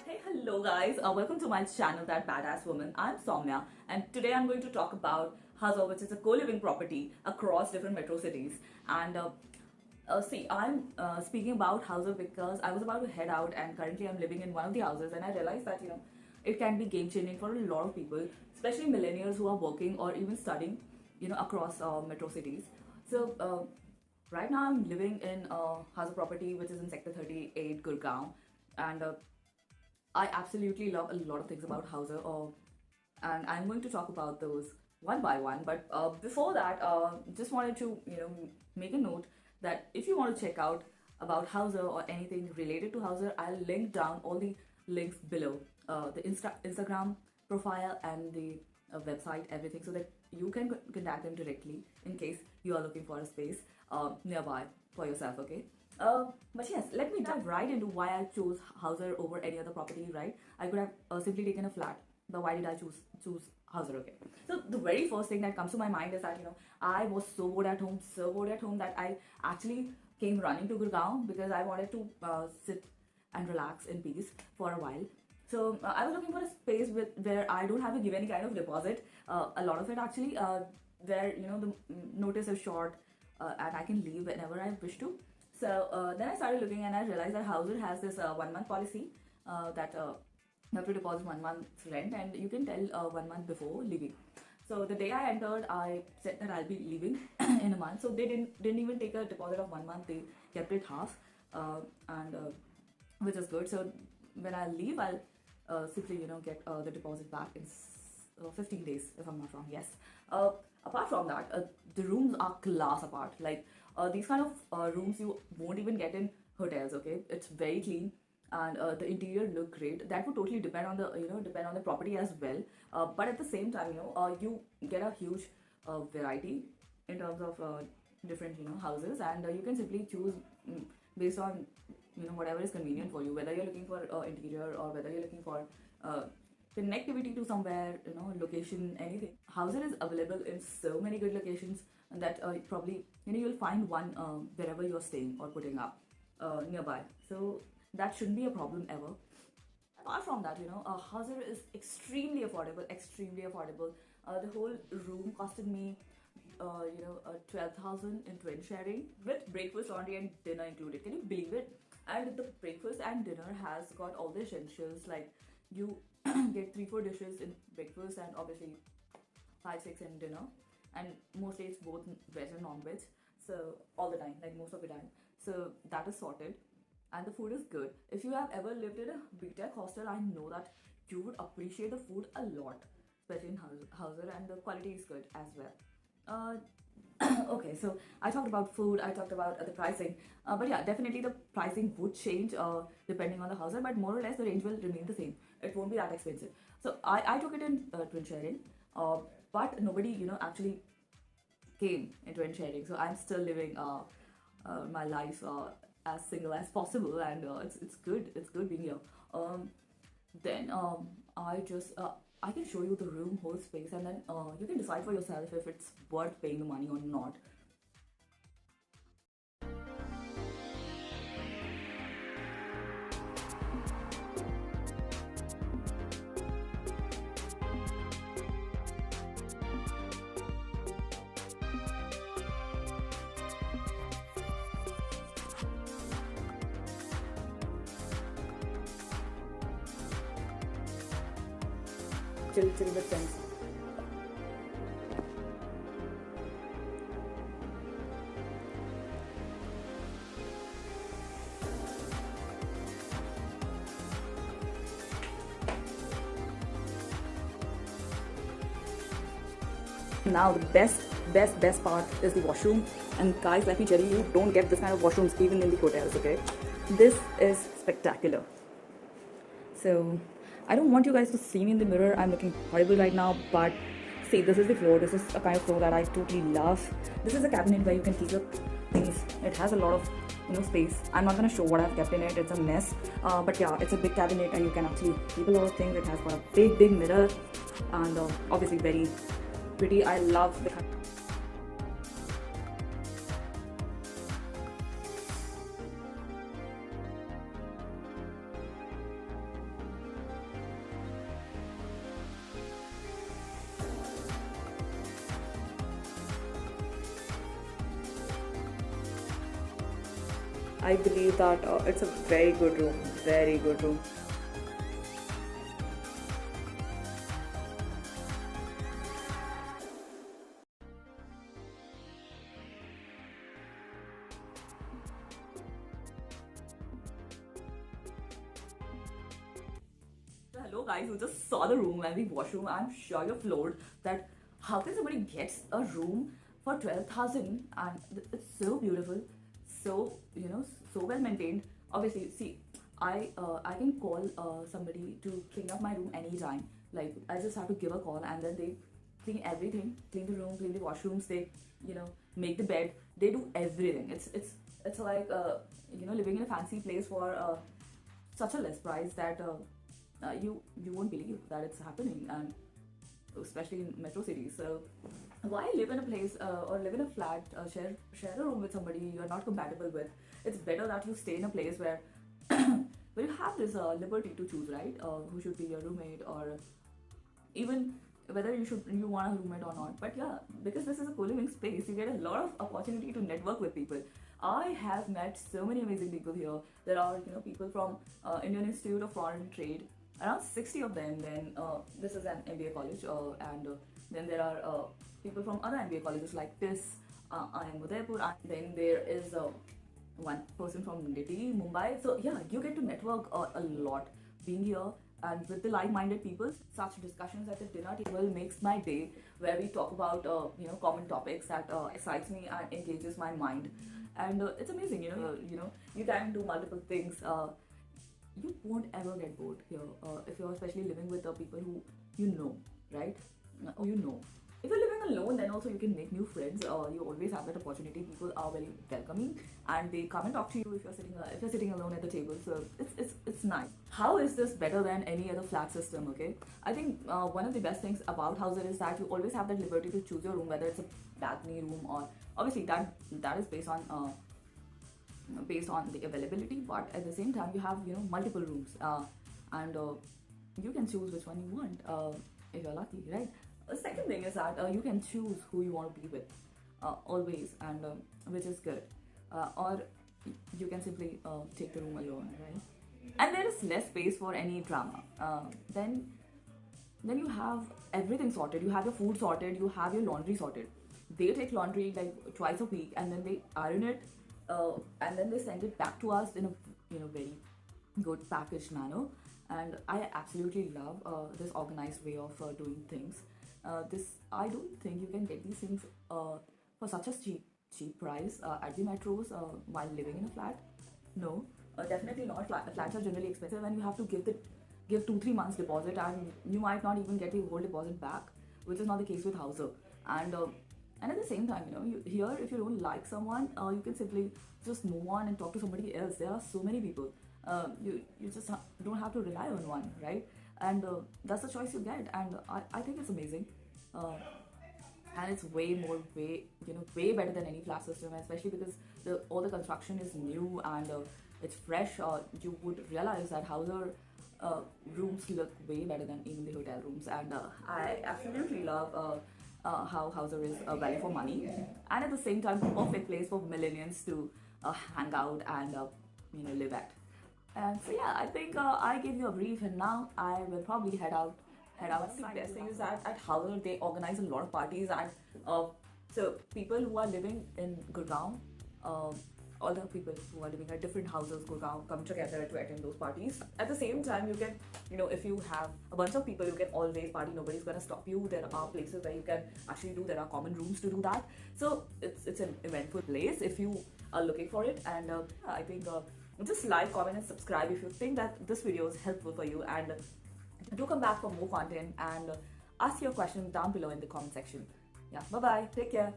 Hey, hello guys, welcome to my channel That Badass Woman. I'm Soumya and today I'm going to talk about Huzza, which is a co-living property across different metro cities. And see, I'm speaking about Huzza because I was about to head out and currently I'm living in one of the houses and I realized that, it can be game changing for a lot of people, especially millennials who are working or even studying, across metro cities. So right now I'm living in Huzza property, which is in Sector 38, Gurgaon. And I absolutely love a lot of things about Hauser, and I'm going to talk about those one by one. But before that, just wanted to make a note that if you want to check out about Hauser or anything related to Hauser, I'll link down all the links below, the Instagram profile and the website, everything, so that you can contact them directly in case you are looking for a space nearby for yourself. Okay. But yes, let me dive right into why I chose Hauser over any other property, right? I could have simply taken a flat, but why did I choose Hauser? Okay. So the very first thing that comes to my mind is that I was so bored at home that I actually came running to Gurgaon because I wanted to sit and relax in peace for a while. So I was looking for a space where I don't have to give any kind of deposit. A lot of it actually, where the notice is short and I can leave whenever I wish to. So then I started looking and I realized that Houser has this 1 month policy that you have to deposit 1 month's rent and you can tell 1 month before leaving. So the day I entered, I said that I'll be leaving in a month. So they didn't even take a deposit of 1 month. They kept it half, and which is good. So when I leave, I'll simply get the deposit back in 15 days if I'm not wrong. Yes. Apart from that, the rooms are class apart. Like these kind of rooms you won't even get in hotels. Okay, it's very clean and the interior look great. That would totally depend on the property as well. But at the same time, you get a huge variety in terms of different houses, and you can simply choose based on whatever is convenient for you, whether you're looking for interior or whether you're looking for connectivity to somewhere, location, anything. Houser is available in so many good locations that probably you'll find one wherever you're staying or putting up nearby. So that shouldn't be a problem ever. Apart from that, Hauser is extremely affordable, extremely affordable. The whole room costed me 12,000 in twin sharing with breakfast, laundry and dinner included. Can you believe it? And the breakfast and dinner has got all the essentials, like you get 3-4 dishes in breakfast and obviously 5-6 in dinner, and mostly it's both veg and non-veg, so all the time, like most of the time. So that is sorted and the food is good. If you have ever lived in a BTech hostel, I know that you would appreciate the food a lot, especially in Hauser, and the quality is good as well. Okay, so I talked about food, I talked about the pricing, but yeah, definitely the pricing would change depending on the houser, but more or less the range will remain the same. It won't be that expensive. So I took it in twin sharing, but nobody actually came in twin sharing. So I'm still living my life as single as possible, and it's good. It's good being here. Then I can show you the room, whole space, and then you can decide for yourself if it's worth paying the money or not. Chill with friends. Now the best part is the washroom, and guys, let me tell you, you don't get this kind of washrooms even in the hotels. Okay, this is spectacular. So I don't want you guys to see me in the mirror. I'm looking horrible right now, but see, this is the floor. This is a kind of floor that I totally love. This is a cabinet where you can keep your things. It has a lot of space. I'm not gonna show what I've kept in it. It's a mess, but yeah, it's a big cabinet and you can actually keep a lot of things. It has got a big mirror and obviously very pretty. I love the I believe that it's a very good room, very good room. So hello guys, you just saw the room and the washroom. I'm sure you're floored that how can somebody gets a room for 12,000 and it's so beautiful, so so well maintained. Obviously, see, I can call somebody to clean up my room anytime. Like I just have to give a call and then they clean everything, clean the room, clean the washrooms. They make the bed. They do everything. It's like living in a fancy place for such a less price that you won't believe that it's happening, and especially in metro cities. So why live in a place or live in a flat, share a room with somebody you are not compatible with? It's better that you stay in a place where where you have this liberty to choose, right? Who should be your roommate, or even whether you want a roommate or not. But yeah, because this is a co-living space, you get a lot of opportunity to network with people. I have met so many amazing people here. There are people from Indian Institute of Foreign Trade, around 60 of them. Then this is an MBA college, and then there are people from other MBA colleges like this, in Udaipur, and then there is one person from Niti, Mumbai. So yeah, you get to network a lot being here and with the like-minded people. Such discussions at the dinner table makes my day, where we talk about common topics that excites me and engages my mind, and it's amazing. You can do multiple things. You won't ever get bored here if you're especially living with people who right? Or if you're living alone, then also you can make new friends. You always have that opportunity. People are very welcoming and they come and talk to you if you're sitting alone at the table. So it's nice. How is this better than any other flat system? Okay, I think one of the best things about Houser is that you always have that liberty to choose your room, whether it's a balcony room or obviously that is based on the availability, but at the same time you have multiple rooms, and you can choose which one you want if you're lucky, right? The second thing is that you can choose who you want to be with always, and which is good, or you can simply take the room alone, right? And there is less space for any drama. Then you have everything sorted. You have your food sorted, you have your laundry sorted. They take laundry like twice a week and then they iron it, and then they send it back to us in a very good packaged manner. And I absolutely love this organized way of doing things. I don't think you can get these things for such a cheap price at the metros while living in a flat. No, definitely not. Flats are generally expensive, and you have to give 2-3 months deposit, and you might not even get the whole deposit back, which is not the case with Houser. And at the same time, here, if you don't like someone, you can simply just move on and talk to somebody else. There are so many people. You just don't have to rely on one, right? And that's the choice you get, and I think it's amazing. And it's way better than any flat system, especially because all the construction is new and it's fresh. You would realize that Houser rooms look way better than even the hotel rooms, and I absolutely love how Houser is value for money, and at the same time perfect place for millennials to hang out and live at. And so yeah, I think I gave you a brief, and now I will probably head out. The best thing is that at Houser they organize a lot of parties, and so people who are living in Gurgaon, all the people who are living at different houses Gurgaon come together to attend those parties. At the same time, you can, if you have a bunch of people, you can always party. Nobody's gonna stop you. There are places where you can actually do. There are common rooms to do that. So it's an eventful place if you are looking for it. And I think just like, comment, and subscribe if you think that this video is helpful for you. And do come back for more content and ask your questions down below in the comment section. Yeah, bye bye. Take care.